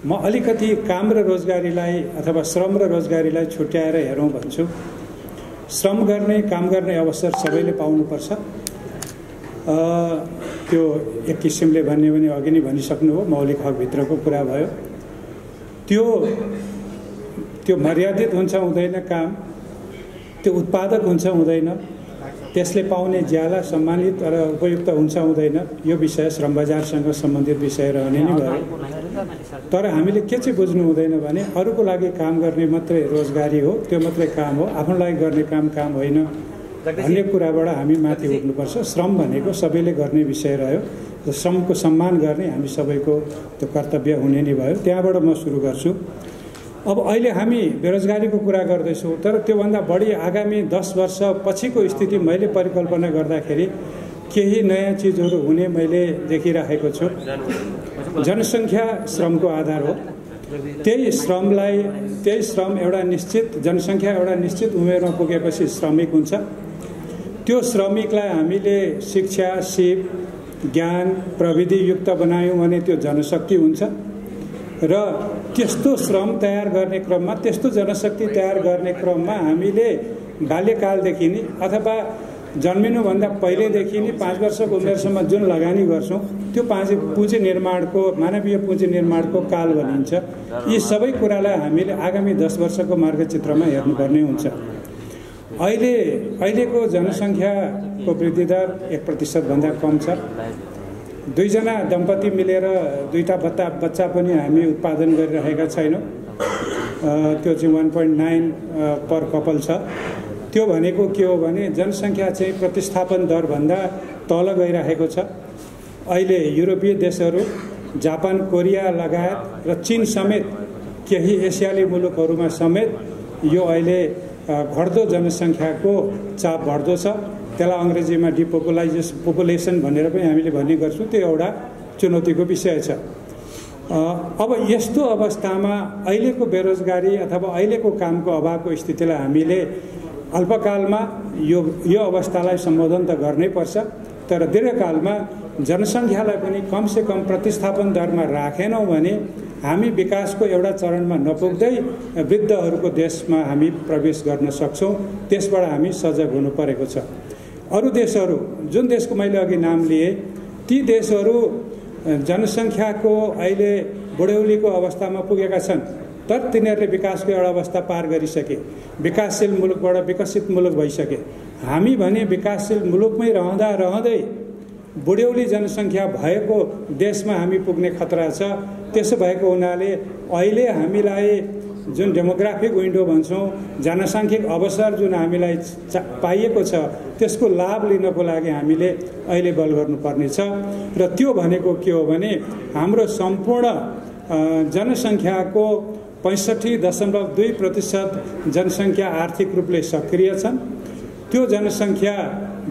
म अलिकति काम र रोजगारीलाई अथवा श्रम र रोजगारीलाई छुट्याएर हेरौँ भन्छु। श्रम गर्ने काम गर्ने अवसर सबैले पाउनुपर्छ। त्यो एक किसिमले भन्ने भने अघि नै भनिसक्नु हो, मौलिक हकभित्रको कुरा भयो। त्यो मर्यादित हुन्छ हुँदैन काम, त्यो उत्पादक हुन्छ हुँदैन, त्यसले पाउने ज्याला सम्मानित र उपयुक्त हुन्छ हुँदैन, यो विषय श्रम बजारसँग सम्बन्धित विषय रहने नै भयो। तर हामीले के चाहिँ बुझ्नु हुँदैन भने अरूको लागि काम गर्ने मात्रै रोजगारी हो, त्यो मात्रै काम हो, आफ्नो लागि गर्ने काम होइन भन्ने कुराबाट हामी माथि उठ्नुपर्छ। श्रम भनेको सबैले गर्ने विषय रह्यो र श्रमको सम्मान गर्ने हामी सबैको त्यो कर्तव्य हुने नै भयो। त्यहाँबाट म सुरु गर्छु। अब अहिले हामी बेरोजगारीको कुरा गर्दैछौँ, तर त्योभन्दा बढी आगामी 10 वर्ष पछिको स्थिति मैले परिकल्पना गर्दाखेरि केही नयाँ चिजहरू हुने मैले देखिरहेको छु। जनसङ्ख्या श्रमको आधार हो। त्यही श्रम एउटा निश्चित जनसङ्ख्या एउटा निश्चित उमेरमा पुगेपछि श्रमिक हुन्छ। त्यो श्रमिकलाई हामीले शिक्षा, सिप, ज्ञान, प्रविधियुक्त बनायौँ भने त्यो जनशक्ति हुन्छ र त्यस्तो श्रम तयार गर्ने क्रममा, त्यस्तो जनशक्ति तयार गर्ने क्रममा हामीले बाल्यकालदेखि नै अथवा जन्मिनुभन्दा पहिलेदेखि नै 5 वर्षको उमेरसम्म जुन लगानी गर्छौँ त्यो पुँजी निर्माणको, मानवीय पुँजी निर्माणको काल भनिन्छ। यी सबै कुरालाई हामीले आगामी 10 वर्षको मार्गचित्रमा हेर्नुपर्ने हुन्छ। अहिलेको जनसङ्ख्याको वृद्धि दर 1% भन्दा कम छ। 2 जना दम्पति मिलेर 2टा बच्चा पनि हामी उत्पादन गरिरहेका छैनौँ। त्यो चाहिँ 1.9 पर कपल छ। त्यो भनेको के हो भने जनसङ्ख्या चाहिँ प्रतिस्थापन दरभन्दा तल गइरहेको छ। अहिले युरोपीय देशहरू, जापान, कोरिया लगायत र चीन समेत केही एसियाली मुलुकहरूमा समेत यो अहिले घट्दो जनसङ्ख्याको चाप बढ्दो छ। त्यसलाई अङ्ग्रेजीमा पोपुलेसन भनेर पनि हामीले भन्ने गर्छौँ। त्यो एउटा चुनौतीको विषय छ। अब यस्तो अवस्थामा अहिलेको बेरोजगारी अथवा अहिलेको कामको अभावको स्थितिलाई हामीले अल्पकालमा यो अवस्थालाई सम्बोधन त गर्नै पर्छ, तर दीर्घकालमा जनसङ्ख्यालाई पनि कमसेकम प्रतिस्थापन दरमा राखेनौँ भने हामी विकासको एउटा चरणमा नपुग्दै वृद्धहरूको देशमा हामी प्रवेश गर्न सक्छौँ। त्यसबाट हामी सजग हुनु परेको छ। अरू देशहरू, जुन देशको मैले अघि नाम लिए, ती देशहरू जनसङ्ख्याको अहिले बुढ्यौलीको अवस्थामा पुगेका छन्, तर तिनीहरूले विकासको एउटा अवस्था पार गरिसके, विकासशील मुलुकबाट विकसित मुलुक भइसके। हामी भने विकासशील मुलुकमै रहँदै बुढ्यौली जनसङ्ख्या भएको देशमा हामी पुग्ने खतरा छ। त्यसो भएको हुनाले अहिले हामीलाई जुन डेमोग्राफिक विन्डो भन्छौँ, जनसाङ्ख्यिक अवसर जुन हामीलाई पाइएको छ, त्यसको लाभ लिनको लागि हामीले अहिले बल गर्नुपर्नेछ। र त्यो भनेको के हो भने हाम्रो सम्पूर्ण जनसङ्ख्याको 65.2% जनसङ्ख्या आर्थिक रूपले सक्रिय छन्। त्यो जनसङ्ख्या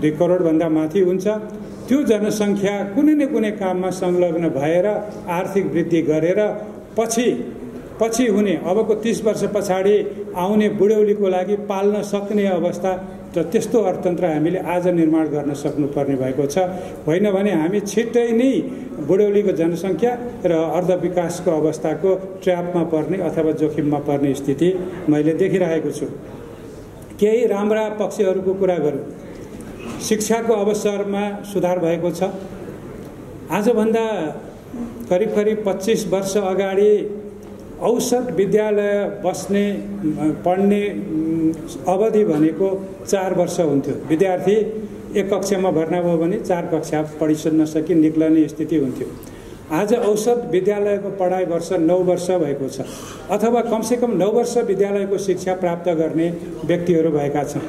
2 करोडभन्दा माथि हुन्छ। त्यो जनसङ्ख्या कुनै न कुनै काममा संलग्न भएर आर्थिक वृद्धि गरेर पछि हुने अबको 30 वर्ष पछाडि आउने बुढ्यौलीको लागि पाल्न सक्ने अवस्था र त्यस्तो अर्थतन्त्र हामीले आज निर्माण गर्न सक्नुपर्ने भएको छ। होइन भने हामी छिट्टै नै बुढ्यौलीको जनसङ्ख्या र अर्धविकासको अवस्थाको ट्र्यापमा पर्ने अथवा जोखिममा पर्ने स्थिति मैले देखिरहेको छु। केही राम्रा पक्षहरूको कुरा गरौँ। शिक्षाको अवसरमा सुधार भएको छ। आजभन्दा करिब 25 वर्ष अगाडि औसत विद्यालय पढ्ने अवधि भनेको 4 वर्ष हुन्थ्यो। विद्यार्थी एक कक्षामा भर्ना भयो भने 4 कक्षा पढिसक्न नसकी निक्लने स्थिति हुन्थ्यो। आज औसत विद्यालयको पढाइ वर्ष 9 वर्ष भएको छ, अथवा कमसेकम 9 वर्ष विद्यालयको शिक्षा प्राप्त गर्ने व्यक्तिहरू भएका छन्।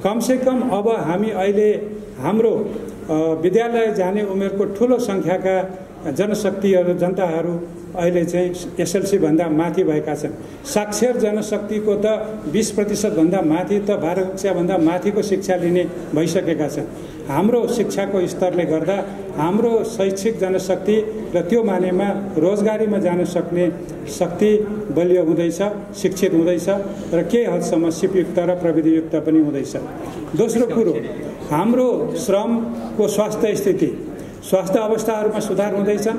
कमसेकम अब हामी अहिले हाम्रो विद्यालय जाने उमेरको ठुलो सङ्ख्याका जनताहरू अहिले चाहिँ एसएलसी भन्दा माथि भएका छन्। साक्षर जनशक्तिको त 20% भन्दा माथि त 12 कक्षाभन्दा माथिको शिक्षा लिने भइसकेका छन्। हाम्रो शिक्षाको स्तरले गर्दा हाम्रो शैक्षिक जनशक्ति र त्यो मानेमा रोजगारीमा जान सक्ने शक्ति बलियो हुँदैछ, शिक्षित हुँदैछ र केही हदसम्म सिपयुक्त र प्रविधियुक्त पनि हुँदैछ। दोस्रो कुरो, हाम्रो श्रमको स्वास्थ्य अवस्थाहरूमा सुधार हुँदैछन्।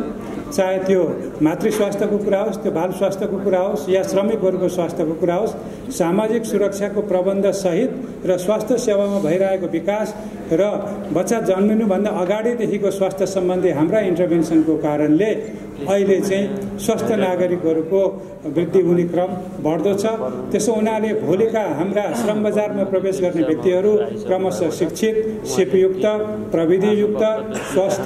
चाहे त्यो मातृ स्वास्थ्यको कुरा होस्, त्यो बाल स्वास्थ्यको कुरा होस् या श्रमिकहरूको स्वास्थ्यको कुरा होस्, सामाजिक सुरक्षाको प्रबन्ध सहित र स्वास्थ्य सेवामा भइरहेको विकास र बच्चा जन्मिनुभन्दा अगाडिदेखिको स्वास्थ्य सम्बन्धी हाम्रा इन्टरभेन्सनको कारणले अहिले चाहिँ स्वस्थ नागरिकहरूको वृद्धि हुने क्रम बढ्दो छ। त्यसो हुनाले भोलिका हाम्रा श्रम बजारमा प्रवेश गर्ने व्यक्तिहरू क्रमशः शिक्षित, सिपयुक्त, प्रविधियुक्त, स्वस्थ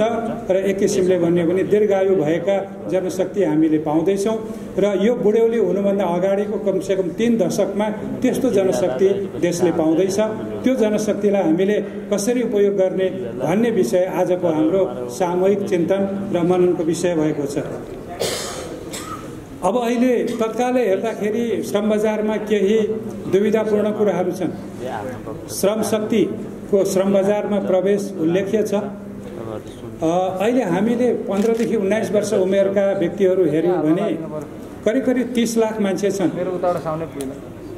र एक किसिमले भन्यो भने दीर्घायु भएका जनशक्ति हामीले पाउँदैछौँ र यो बुढ्यौली हुनुभन्दा अगाडिको कमसेकम 3 दशकमा त्यस्तो जनशक्ति देशले पाउँदैछ। त्यो जनशक्तिलाई हामीले कसरी उपयोग गर्ने भन्ने विषय आजको हाम्रो सामूहिक चिन्तन र मननको विषय भएको छ। अब अहिले तत्कालै हेर्दाखेरि श्रम बजारमा केही दुविधापूर्ण कुराहरू छन्। श्रम शक्तिको श्रम बजारमा प्रवेश उल्लेख्य छ। अहिले हामीले 15 देखि 19 वर्ष उमेरका व्यक्तिहरू हेर्यौँ भने करिब 30 लाख मान्छे छन्।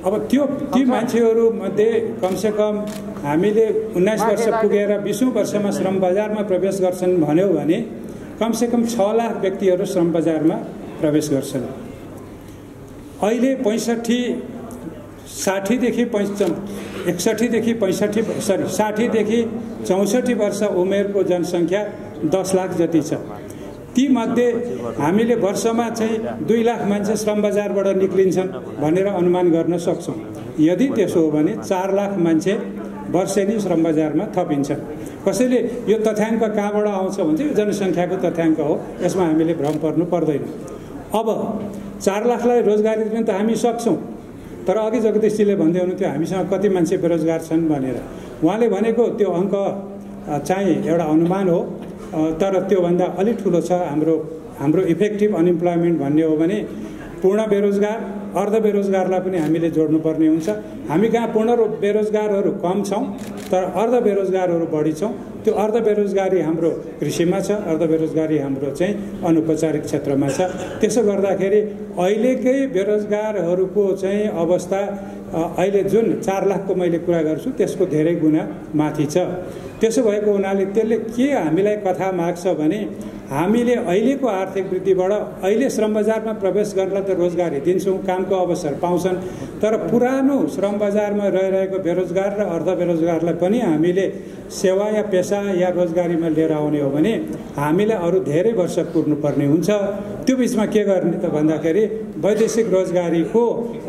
अब ती मान्छेहरू मध्ये कमसेकम हामीले 19 वर्ष पुगेर 20औं वर्षमा श्रम बजारमा प्रवेश गर्छन् भन्यो भने कमसेकम 6 लाख व्यक्तिहरू श्रम बजारमा प्रवेश गर्छन्। अहिले 60 देखि 64 वर्ष उमेरको जनसङ्ख्या 10 लाख जति छ। ती मध्ये हामीले वर्षमा चाहिँ 2 लाख मान्छे श्रम बजारबाट निक्लिन्छन् भनेर अनुमान गर्न सक्छौँ। यदि त्यसो हो भने 4 लाख मान्छे वर्षेनी श्रम बजारमा थपिन्छन्। कसैले यो तथ्याङ्क कहाँबाट आउँछ भने चाहिँ यो जनसङ्ख्याको तथ्याङ्क हो, यसमा हामीले भ्रम पर्नु पर्दैन। अब 4 लाखलाई रोजगारी दिन त हामी सक्छौँ, तर अघि जगदीशजीले भन्दै हुनुहुन्थ्यो हामीसँग कति मान्छे बेरोजगार छन् भनेर। उहाँले भनेको त्यो अङ्क चाहिँ एउटा अनुमान हो, तर त्योभन्दा अलिक ठुलो छ। हाम्रो इफेक्टिभ अनइम्प्लोइमेन्ट भन्ने हो भने पूर्ण बेरोजगार, अर्ध बेरोजगारलाई पनि हामीले जोड्नुपर्ने हुन्छ। हामी कहाँ पूर्ण बेरोजगारहरू कम छौँ, तर अर्ध बेरोजगारहरू बढी छौँ। त्यो अर्ध बेरोजगारी हाम्रो कृषिमा छ, अर्ध बेरोजगारी हाम्रो चाहिँ अनौपचारिक क्षेत्रमा छ। त्यसो गर्दाखेरि अहिलेकै बेरोजगारहरूको चाहिँ अवस्था अहिले जुन 4 लाखको मैले कुरा गर्छु त्यसको धेरै गुणा माथि छ। त्यसो भएको हुनाले त्यसले के हामीलाई कथा माग्छ भने हामीले अहिलेको आर्थिक वृद्धिबाट अहिले श्रम बजारमा प्रवेश गर्नलाई त रोजगारी दिन्छौँ, कामको अवसर पाउँछन्, तर पुरानो श्रम बजारमा रहिरहेको बेरोजगार र अर्ध बेरोजगारलाई पनि हामीले सेवा या पेसा या रोजगारीमा लिएर आउने हो भने हामीले अरू धेरै वर्ष कुर्नुपर्ने हुन्छ। त्यो बिचमा के गर्ने त भन्दाखेरि वैदेशिक रोजगारीको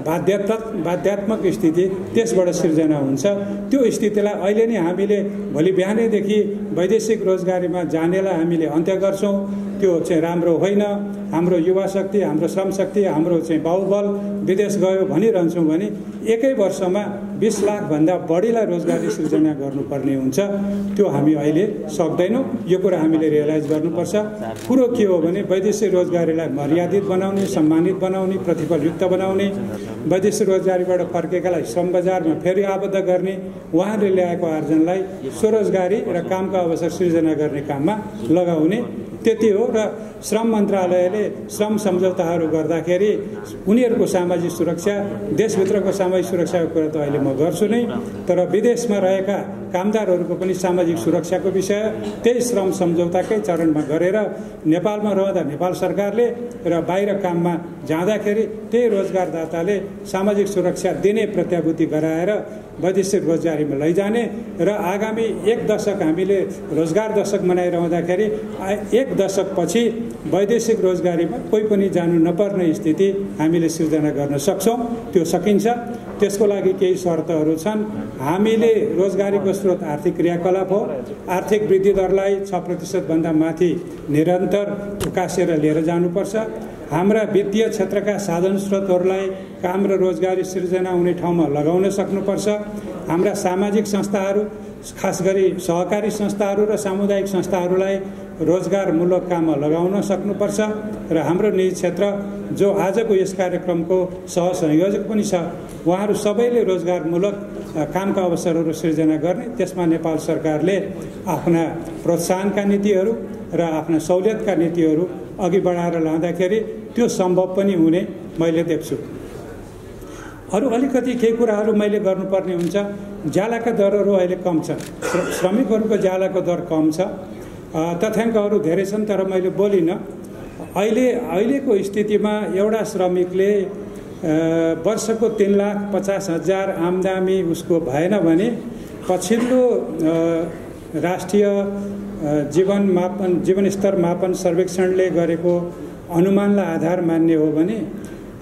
बाध्यात्मक स्थिति त्यसबाट सिर्जना हुन्छ। त्यो स्थितिलाई अहिले नै हामीले भोलि बिहानैदेखि वैदेशिक रोजगारीमा जानेलाई हामीले अन्त्य गर्छौँ। त्यो चाहिँ राम्रो होइन। हाम्रो युवा शक्ति, हाम्रो श्रम शक्ति, हाम्रो चाहिँ बाहुबल विदेश गयो भनिरहन्छौँ भने एकै वर्षमा 20 लाखभन्दा बढीलाई रोजगारी सृजना गर्नुपर्ने हुन्छ। त्यो हामी अहिले सक्दैनौँ। यो कुरा हामीले रियलाइज गर्नुपर्छ। कुरो के हो भने वैदेशिक रोजगारीलाई मर्यादित बनाउने, सम्मानित बनाउने, प्रतिफलयुक्त बनाउने, वैदेशिक रोजगारीबाट फर्केकालाई श्रम बजारमा फेरि आबद्ध गर्ने, उहाँले ल्याएको आर्जनलाई स्वरोजगारी र कामका अवसर सृजना गर्ने काममा लगाउने, त्यति हो। र श्रम मन्त्रालयले श्रम सम्झौताहरू गर्दाखेरि उनीहरूको सामाजिक सुरक्षा, देशभित्रको सामाजिक सुरक्षाको कुरा त अहिले म गर्छु नै, तर विदेशमा रहेका कामदारहरूको पनि सामाजिक सुरक्षाको विषय त्यही श्रम सम्झौताकै चरणमा गरेर नेपालमा रहँदा नेपाल सरकारले र बाहिर काममा जाँदाखेरि त्यही रोजगारदाताले सामाजिक सुरक्षा दिने प्रत्याभूति गराएर वैदेशिक रोजगारीमा लैजाने र आगामी 1 दशक हामीले रोजगार दशक मनाइरहँदाखेरि 1 दशकपछि वैदेशिक रोजगारीमा कोही पनि जानु नपर्ने स्थिति हामीले सृजना गर्न सक्छौँ। त्यो सकिन्छ। त्यसको लागि केही शर्तहरू छन्। हामीले रोजगारीको स्रोत आर्थिक क्रियाकलाप हो। आर्थिक वृद्धि दरलाई 6% भन्दा माथि निरन्तर उकासेर लिएर जानुपर्छ। हाम्रा वित्तीय क्षेत्रका साधन स्रोतहरूलाई काम र रोजगारी सृजना हुने ठाउँमा लगाउन सक्नुपर्छ। हाम्रा सामाजिक संस्थाहरू, खास गरी सहकारी संस्थाहरू र सामुदायिक संस्थाहरूलाई रोजगारमूलक काममा लगाउन सक्नुपर्छ। र हाम्रो निजी क्षेत्र जो आजको यस कार्यक्रमको सहसंयोजक पनि छ, उहाँहरू सबैले रोजगारमूलक कामका अवसरहरू सृजना गर्ने, त्यसमा नेपाल सरकारले आफ्ना प्रोत्साहनका नीतिहरू र आफ्ना सहुलियतका नीतिहरू अघि बढाएर लाँदाखेरि त्यो सम्भव पनि हुने मैले देख्छु। अरू अलिकति केही कुराहरू मैले गर्नुपर्ने हुन्छ। ज्यालाका दरहरू अहिले कम छन्, श्रमिकहरूको ज्यालाको दर कम छ। तथ्याङ्कहरू धेरै छन्, तर मैले बोलिनँ। अहिलेको स्थितिमा एउटा श्रमिकले वर्षको 3,50,000 आम्दानी उसको भएन भने पछिल्लो राष्ट्रिय जीवन स्तर मापन सर्वेक्षणले गरेको अनुमानलाई आधार मान्ने हो भने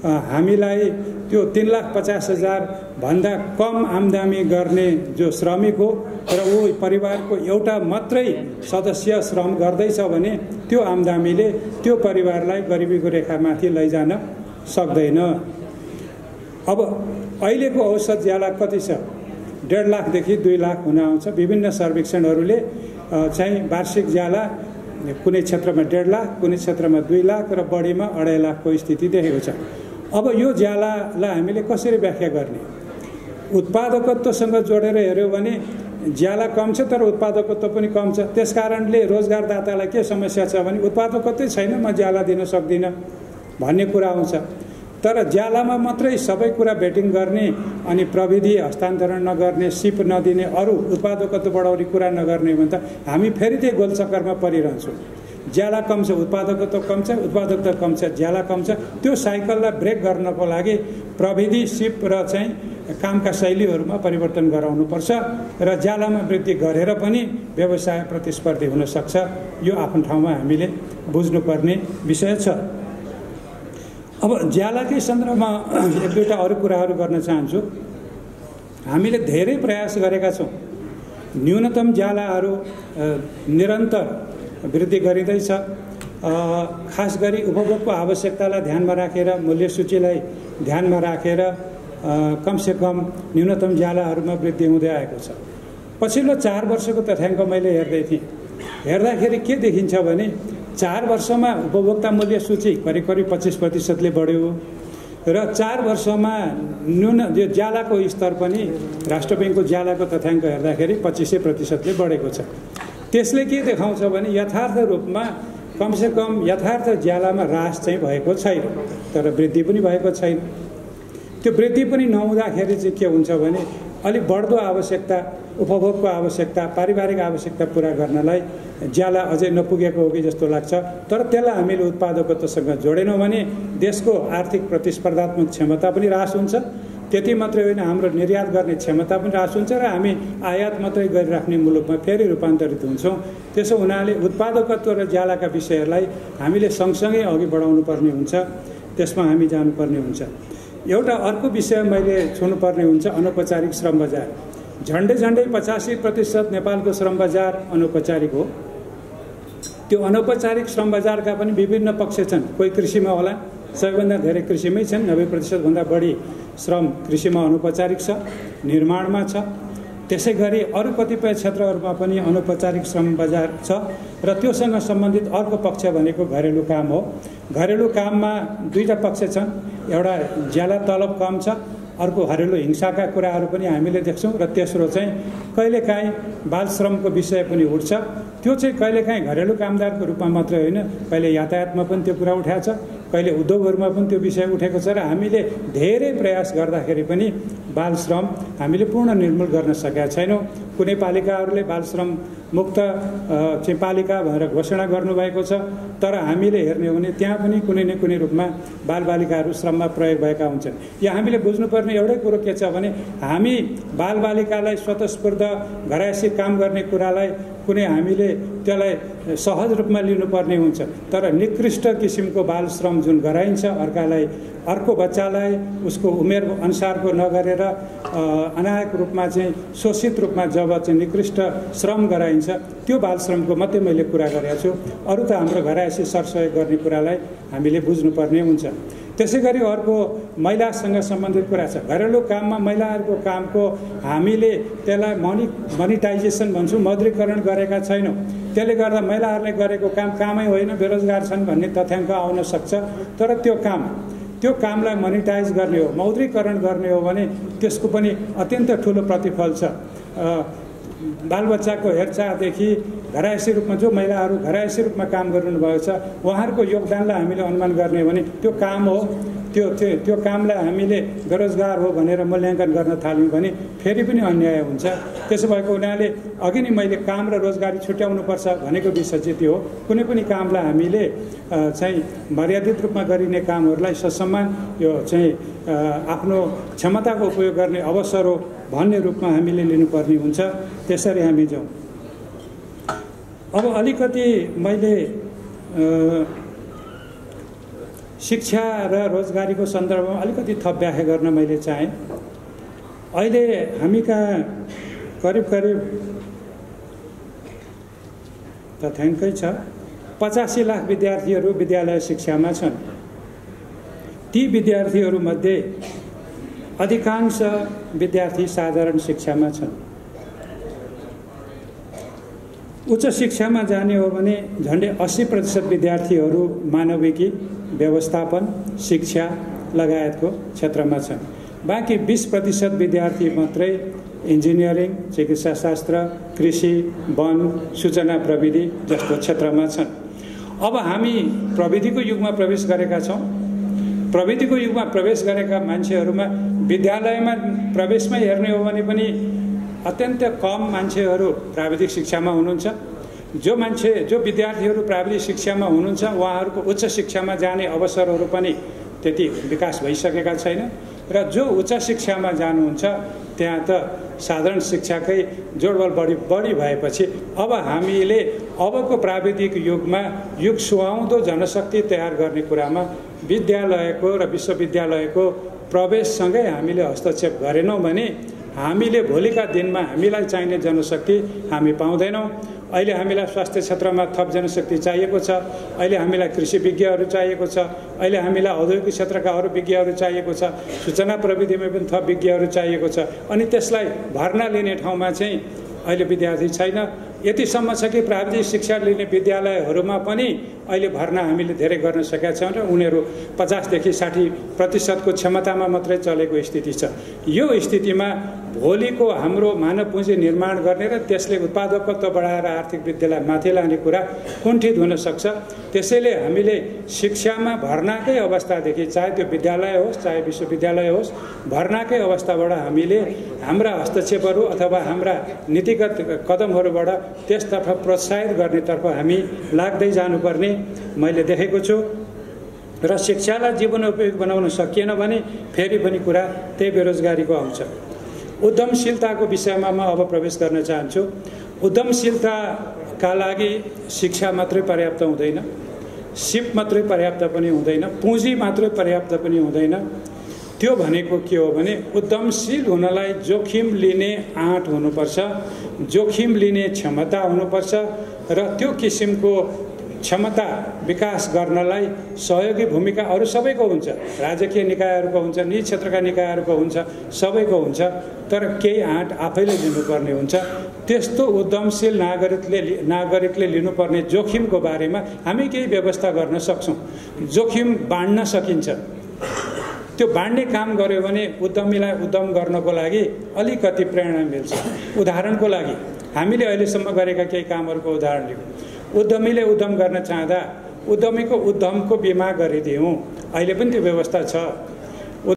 हामीलाई त्यो 3,50,000 भन्दा कम आम्दानी गर्ने जो श्रमिक हो र ऊ परिवारको एउटा मात्रै सदस्य श्रम गर्दैछ भने त्यो आम्दानीले त्यो परिवारलाई गरिबीको रेखामाथि लैजान सक्दैन। अब अहिलेको औसत ज्याला कति छ? 1.5 लाखदेखि 2 लाख हुन आउँछ। विभिन्न सर्वेक्षणहरूले चाहिँ वार्षिक ज्याला कुनै क्षेत्रमा 1.5 लाख, कुनै क्षेत्रमा 2 लाख र बढीमा 2.5 लाखको स्थिति देखेको छ। अब यो ज्यालालाई हामीले कसरी व्याख्या गर्ने? उत्पादकत्वसँग जोडेर हेर्यो भने ज्याला कम छ तर उत्पादकत्व पनि कम छ। त्यसकारणले रोजगारदातालाई के समस्या छ भने उत्पादकत्वै छैन, म ज्याला दिन सक्दिनँ भन्ने कुरा आउँछ। तर ज्यालामा मात्रै सबै कुरा बेटिङ गर्ने अनि प्रविधि हस्तान्तरण नगर्ने, सिप नदिने, अरू उत्पादकत्व बढाउने कुरा नगर्ने भने त हामी फेरि त्यही गोलचक्करमा परिरहन्छौँ। ज्याला कम छ, उत्पादकत्व कम छ, उत्पादकत्व कम छ, ज्याला कम छ। त्यो साइकललाई ब्रेक गर्नको लागि प्रविधि, सिप र चाहिँ कामका शैलीहरूमा परिवर्तन गराउनुपर्छ र ज्यालामा वृद्धि गरेर पनि व्यवसाय प्रतिस्पर्धी हुन सक्छ। यो आफ्नो ठाउँमा हामीले बुझ्नुपर्ने विषय छ। अब ज्यालाकै सन्दर्भमा एक दुईवटा अरू कुराहरू गर्न चाहन्छु। हामीले धेरै प्रयास गरेका छौँ। न्यूनतम ज्यालाहरू निरन्तर वृद्धि गरिँदैछ। खास गरी उपभोगको आवश्यकतालाई ध्यानमा राखेर, मूल्य सूचीलाई ध्यानमा राखेर कमसेकम न्यूनतम ज्यालाहरूमा वृद्धि हुँदै आएको छ। पछिल्लो 4 वर्षको तथ्याङ्क मैले हेर्दै थिएँ। हेर्दाखेरि के देखिन्छ भने 4 वर्षमा उपभोक्ता मूल्य सूची करिब 25% बढ्यो र 4 वर्षमा यो ज्यालाको स्तर पनि राष्ट्र ब्याङ्कको ज्यालाको तथ्याङ्क हेर्दाखेरि 25% बढेको छ। त्यसले के देखाउँछ भने यथार्थ रूपमा कमसेकम यथार्थ ज्यालामा ह्रास चाहिँ भएको छैन, तर वृद्धि पनि भएको छैन। त्यो वृद्धि पनि नहुँदाखेरि चाहिँ के हुन्छ भने अलिक बढ्दो आवश्यकता, उपभोगको आवश्यकता, पारिवारिक आवश्यकता पुरा गर्नलाई ज्याला अझै नपुगेको हो कि जस्तो लाग्छ। तर त्यसलाई हामीले उत्पादकत्वसँग जोडेनौँ भने देशको आर्थिक प्रतिस्पर्धात्मक क्षमता पनि ह्रास हुन्छ। त्यति मात्रै होइन, हाम्रो निर्यात गर्ने क्षमता पनि ह्रास हुन्छ र हामी आयात मात्रै गरिराख्ने मुलुकमा फेरि रूपान्तरित हुन्छौँ। त्यसो हुनाले उत्पादकत्व र ज्यालाका विषयहरूलाई हामीले सँगसँगै अघि बढाउनु पर्ने हुन्छ, त्यसमा हामी जानुपर्ने हुन्छ। एउटा अर्को विषय मैले छुनुपर्ने हुन्छ, अनौपचारिक श्रम बजार। झन्डै 85% नेपालको श्रम बजार अनौपचारिक हो। त्यो अनौपचारिक श्रम बजारका पनि विभिन्न पक्ष छन्। कोही कृषिमा होला, सबैभन्दा धेरै कृषिमै छन्। 90% भन्दा बढी श्रम कृषिमा अनौपचारिक छ, निर्माणमा छ। त्यसै गरी अरू कतिपय क्षेत्रहरूमा पनि अनौपचारिक श्रम बजार छ र त्योसँग सम्बन्धित अर्को पक्ष भनेको घरेलु काम हो। घरेलु काममा दुईटा पक्ष छन्। एउटा ज्याला तलब कम छ, अर्को घरेलु हिंसाका कुराहरू पनि हामीले देख्छौँ र तेस्रो चाहिँ कहिलेकाहीँ बाल श्रमको विषय पनि उठ्छ। त्यो चाहिँ कहिलेकाहीँ घरेलु कामदारको रूपमा मात्रै होइन, कहिले यातायातमा पनि त्यो कुरा उठाएको छ, कहिले उद्योगहरूमा पनि त्यो विषय उठेको छ र हामीले धेरै प्रयास गर्दाखेरि पनि बाल श्रम हामीले पूर्ण निर्मूल गर्न सकेका छैनौँ। कुनै पालिकाहरूले बाल श्रम मुक्त चाहिँ पालिका भनेर घोषणा गर्नुभएको छ, तर हामीले हेर्ने हो भने त्यहाँ पनि कुनै न कुनै रूपमा बालबालिकाहरू श्रममा प्रयोग भएका हुन्छन्। यहाँ हामीले बुझ्नुपर्ने एउटै कुरो के छ भने हामी बालबालिकालाई स्वतस्फूर्त घरायसी काम गर्ने कुरालाई कुनै हामीले त्यसलाई सहज रूपमा लिनुपर्ने हुन्छ। तर निकृष्ट किसिमको बाल श्रम जुन गराइन्छ, अर्को बच्चालाई उसको उमेर अनुसारको नगरेर अनायक रूपमा चाहिँ शोषित रूपमा जब चाहिँ निकृष्ट श्रम गराइन्छ, त्यो बाल श्रमको मात्रै मैले कुरा गरेको छु। अरू त हाम्रो घरायसी सरसहयोग गर्ने कुरालाई हामीले बुझ्नुपर्ने हुन्छ। त्यसै गरी अर्को महिलासँग सम्बन्धित कुरा छ। घरेलु काममा महिलाहरूको कामको हामीले त्यसलाई मोनिटाइजेसन भन्छौँ, मौद्रीकरण गरेका छैनौँ। त्यसले गर्दा महिलाहरूले गरेको कामै होइन, बेरोजगार छन् भन्ने तथ्याङ्क आउन सक्छ। तर त्यो कामलाई मोनिटाइज गर्ने हो, मौद्रीकरण गर्ने हो भने त्यसको पनि अत्यन्त ठुलो प्रतिफल छ। बालबच्चाको हेरचाहदेखि घरायसी रूपमा जो महिलाहरू घरायसी रूपमा काम गर्नुभएको छ, उहाँहरूको योगदानलाई हामीले अनुमान गर्ने हो भने त्यो काम हो। त्यो कामलाई हामीले बेरोजगार हो भनेर मूल्याङ्कन गर्न थाल्यौँ भने फेरि पनि अन्याय हुन्छ। त्यसो भएको हुनाले अघि नै मैले काम र रोजगारी छुट्याउनुपर्छ भनेको विषय चाहिँ त्यो हो। कुनै पनि कामलाई हामीले चाहिँ मर्यादित रूपमा गरिने कामहरूलाई ससम्मान यो चाहिँ आफ्नो क्षमताको उपयोग गर्ने अवसर हो भन्ने रूपमा हामीले लिनुपर्ने हुन्छ। त्यसरी हामी जाउँ। अब अलिकति मैले शिक्षा र रोजगारीको सन्दर्भमा अलिकति थप व्याख्या गर्न मैले चाहेँ। अहिले हामी कहाँ करिब तथ्याङ्कै छ 85 लाख विद्यार्थीहरू विद्यालय शिक्षामा छन्। ती विद्यार्थीहरूमध्ये अधिकांश विद्यार्थी साधारण शिक्षामा छन्। उच्च शिक्षामा जाने हो भने झन्डै 80% विद्यार्थीहरू मानविकी, व्यवस्थापन, शिक्षा लगायतको क्षेत्रमा छन्। बाँकी 20% विद्यार्थी मात्रै इन्जिनियरिङ, चिकित्साशास्त्र, कृषि, वन, सूचना प्रविधि जस्तो क्षेत्रमा छन्। अब हामी प्रविधिको युगमा प्रवेश गरेका छौँ। प्रविधिको युगमा प्रवेश गरेका मान्छेहरूमा विद्यालयमा प्रवेशमै हेर्ने हो भने पनि अत्यन्त कम मान्छेहरू प्राविधिक शिक्षामा हुनुहुन्छ। जो विद्यार्थीहरू प्राविधिक शिक्षामा हुनुहुन्छ उहाँहरूको उच्च शिक्षामा जाने अवसरहरू पनि त्यति विकास भइसकेका छैन र जो उच्च शिक्षामा जानुहुन्छ त्यहाँ त साधारण शिक्षाकै जोडबल बढी भएपछि अब हामीले अबको प्राविधिक युगमा युग सुहाउँदो जनशक्ति तयार गर्ने कुरामा विद्यालयको र विश्वविद्यालयको प्रवेशसँगै हामीले हस्तक्षेप गरेनौँ भने हामीले भोलिका दिनमा हामीलाई चाहिने जनशक्ति हामी पाउँदैनौँ। अहिले हामीलाई स्वास्थ्य क्षेत्रमा थप जनशक्ति चाहिएको छ। अहिले हामीलाई कृषि विज्ञहरू चाहिएको छ। अहिले हामीलाई औद्योगिक क्षेत्रका अरू विज्ञहरू चाहिएको छ। सूचना प्रविधिमा पनि थप विज्ञहरू चाहिएको छ। अनि त्यसलाई भर्ना लिने ठाउँमा चाहिँ अहिले विद्यार्थी छैन। यतिसम्म छ कि प्राविधिक शिक्षा लिने विद्यालयहरूमा पनि अहिले भर्ना हामीले धेरै गर्न सकेका छौँ र उनीहरू 50 देखि 60% क्षमतामा मात्रै चलेको स्थिति छ। यो स्थितिमा भोलिको हाम्रो मानव पुँजी निर्माण गर्ने र त्यसले उत्पादकत्व बढाएर आर्थिक वृद्धिलाई माथि लाने कुरा कुण्ठित हुन सक्छ। त्यसैले हामीले शिक्षामा भर्नाकै अवस्थादेखि, चाहे त्यो विद्यालय होस् चाहे विश्वविद्यालय होस्, भर्नाकै अवस्थाबाट हामीले हाम्रा हस्तक्षेपहरू अथवा हाम्रा नीतिगत कदमहरूबाट त्यसतर्फ प्रोत्साहित गर्नेतर्फ हामी लाग्दै जानुपर्ने मैले देखेको छु। र शिक्षालाई जीवनोपयोगी बनाउन सकिएन भने फेरि पनि कुरा त्यही बेरोजगारीको आउँछ। उद्यमशीलताको विषयमा म अब प्रवेश गर्न चाहन्छु। उद्यमशीलताका लागि शिक्षा मात्रै पर्याप्त हुँदैन, सिप मात्रै पर्याप्त पनि हुँदैन, पुँजी मात्रै पर्याप्त पनि हुँदैन। त्यो भनेको के हो भने उद्यमशील हुनलाई जोखिम लिने आँट हुनुपर्छ, जोखिम लिने क्षमता हुनुपर्छ र त्यो किसिमको क्षमता विकास गर्नलाई सहयोगी भूमिका अरू सबैको हुन्छ। राजकीय निकायहरूको हुन्छ, निजी क्षेत्रका निकायहरूको हुन्छ, सबैको हुन्छ। तर केही आँट आफैले लिनुपर्ने हुन्छ। त्यस्तो उद्यमशील नागरिकले लिनुपर्ने जोखिमको बारेमा हामी केही व्यवस्था गर्न सक्छौँ। जोखिम बाँड्न सकिन्छ। त्यो बाँड्ने काम गर्यो भने उद्यमीलाई उद्यम गर्नको लागि अलिकति प्रेरणा मिल्छ। उदाहरणको लागि हामीले अहिलेसम्म गरेका केही कामहरूको उदाहरण लिउँ। उद्यमीले उद्यम गर्न चाहँदा उद्यमीको उद्यमको बिमा गरिदिउँ। अहिले पनि त्यो व्यवस्था छ।